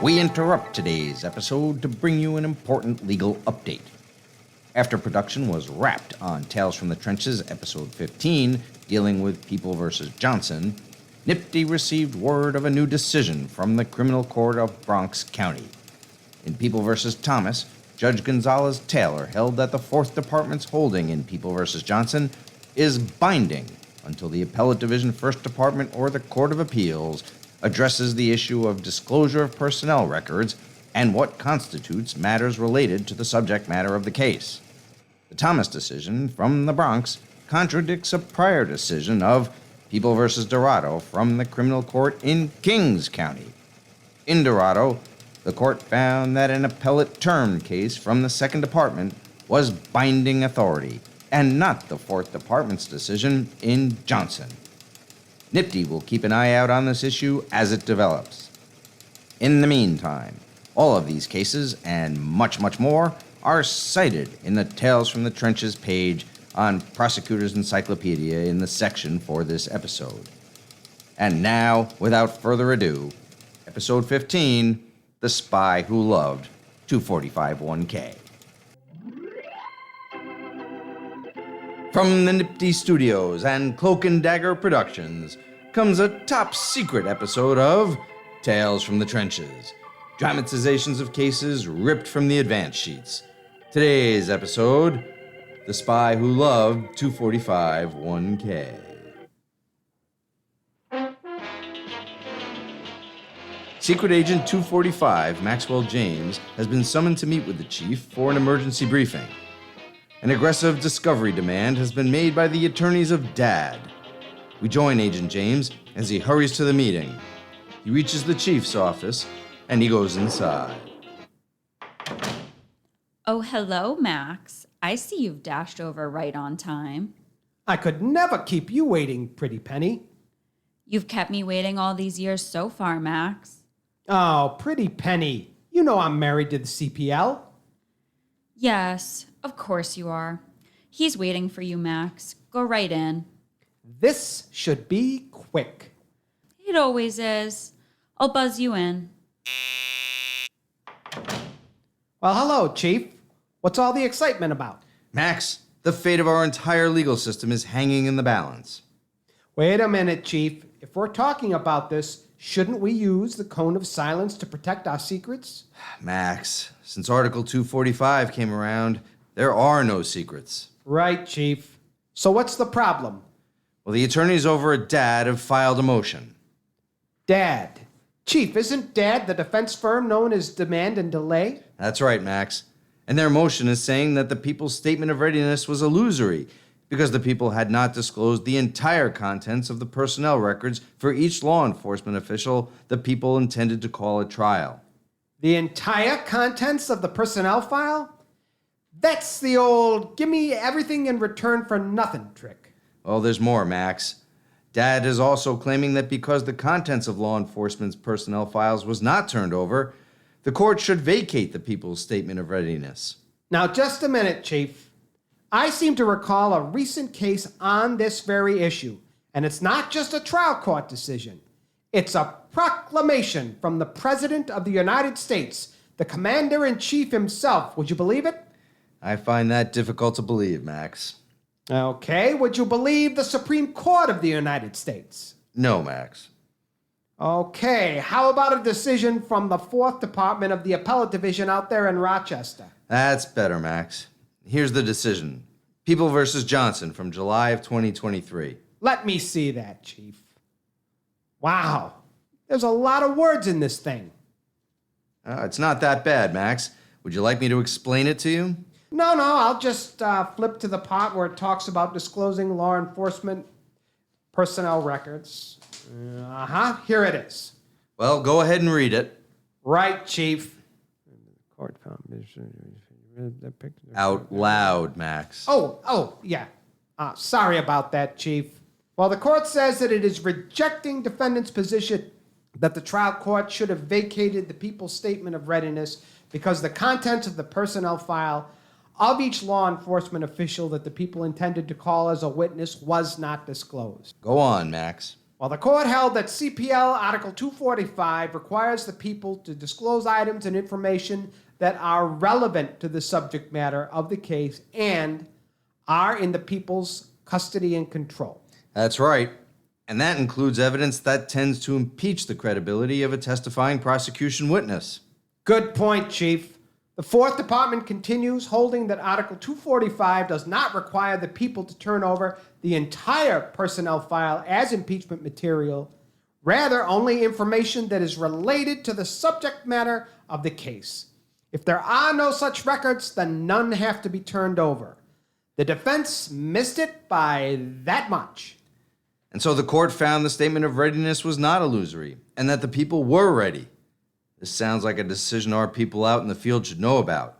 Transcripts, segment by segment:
We interrupt today's episode to bring you an important legal update. After production was wrapped on Tales from the Trenches, episode 15, dealing with People vs. Johnson, NIPD received word of a new decision from the Criminal Court of Bronx County. In People vs. Thomas, Judge Gonzalez Taylor held that the 4th Department's holding in People vs. Johnson is binding until the Appellate Division 1st Department or the Court of Appeals addresses the issue of disclosure of personnel records and what constitutes matters related to the subject matter of the case. The Thomas decision from the Bronx contradicts a prior decision of People v. Dorado from the Criminal Court in Kings County. In Dorado, the court found that an appellate term case from the 2nd Department was binding authority and not the 4th Department's decision in Johnson. NIPD will keep an eye out on this issue as it develops. In the meantime, all of these cases and much, much more are cited in the Tales from the Trenches page on Prosecutor's Encyclopedia in the section for this episode. And now, without further ado, episode 15, The Spy Who Loved 245-1K. From the NIPD Studios and Cloak and Dagger Productions comes a top-secret episode of Tales from the Trenches, dramatizations of cases ripped from the advance sheets. Today's episode, The Spy Who Loved 245-1K. Secret Agent 245, Maxwell James, has been summoned to meet with the chief for an emergency briefing. An aggressive discovery demand has been made by the attorneys of D.A.D. We join Agent James as he hurries to the meeting. He reaches the chief's office, and he goes inside. Oh, hello, Max. I see you've dashed over right on time. I could never keep you waiting, pretty penny. You've kept me waiting all these years so far, Max. Oh, pretty penny. You know I'm married to the CPL. Yes, of course you are. He's waiting for you, Max. Go right in. This should be quick. It always is. I'll buzz you in. Well, hello, Chief. What's all the excitement about? Max, the fate of our entire legal system is hanging in the balance. Wait a minute, Chief. If we're talking about this, shouldn't we use the cone of silence to protect our secrets? Max, since Article 245 came around, there are no secrets. Right, Chief. So what's the problem? Well, the attorneys over at D.A.D have filed a motion. D.A.D. Chief, isn't D.A.D the defense firm known as Demand and Delay? That's right, Max. And their motion is saying that the people's statement of readiness was illusory because the people had not disclosed the entire contents of the personnel records for each law enforcement official the people intended to call at trial. The entire contents of the personnel file? That's the old give me everything in return for nothing trick. Oh, there's more, Max. D.A.D is also claiming that because the contents of law enforcement's personnel files was not turned over, the court should vacate the people's statement of readiness. Now, just a minute, Chief. I seem to recall a recent case on this very issue, and it's not just a trial court decision. It's a proclamation from the President of the United States, the Commander-in-Chief himself. Would you believe it? I find that difficult to believe, Max. Okay, would you believe the Supreme Court of the United States? No, Max. Okay, how about a decision from the 4th Department of the Appellate Division out there in Rochester? That's better, Max. Here's the decision. People vs. Johnson from July of 2023. Let me see that, Chief. Wow, there's a lot of words in this thing. It's not that bad, Max. Would you like me to explain it to you? No, I'll just flip to the part where it talks about disclosing law enforcement personnel records. Here it is. Well, go ahead and read it. Right, Chief. Out loud, Max. Oh, yeah. Sorry about that, Chief. Well, the court says that it is rejecting defendant's position that the trial court should have vacated the people's statement of readiness because the contents of the personnel file of each law enforcement official that the people intended to call as a witness was not disclosed. Go on, Max. Well, the court held that CPL Article 245 requires the people to disclose items and information that are relevant to the subject matter of the case and are in the people's custody and control. That's right. And that includes evidence that tends to impeach the credibility of a testifying prosecution witness. Good point, Chief. The Fourth Department continues holding that Article 245 does not require the people to turn over the entire personnel file as impeachment material, rather only information that is related to the subject matter of the case. If there are no such records, then none have to be turned over. The defense missed it by that much. And so the court found the statement of readiness was not illusory, and that the people were ready. This sounds like a decision our people out in the field should know about.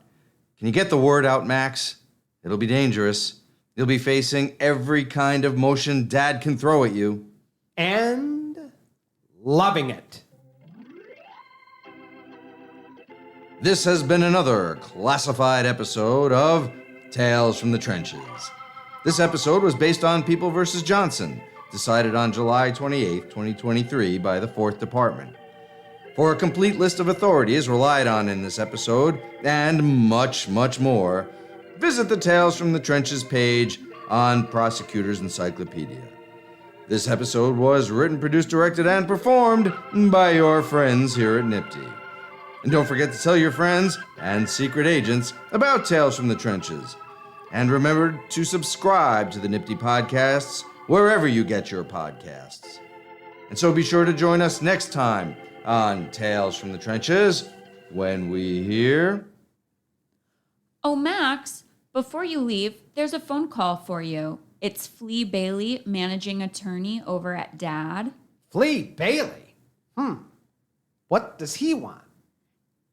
Can you get the word out, Max? It'll be dangerous. You'll be facing every kind of motion Dad can throw at you. And loving it. This has been another classified episode of Tales from the Trenches. This episode was based on People v. Johnson, decided on July 28, 2023 by the 4th Department. For a complete list of authorities relied on in this episode, and much, much more, visit the Tales from the Trenches page on Prosecutor's Encyclopedia. This episode was written, produced, directed, and performed by your friends here at NIPT. And don't forget to tell your friends and secret agents about Tales from the Trenches. And remember to subscribe to the NIPT podcasts wherever you get your podcasts. And so be sure to join us next time on Tales from the Trenches when we hear... Oh, Max, before you leave, there's a phone call for you. It's Flea Bailey, managing attorney over at D.A.D. Flea Bailey? What does he want?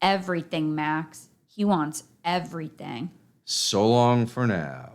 Everything, Max. He wants everything. So long for now.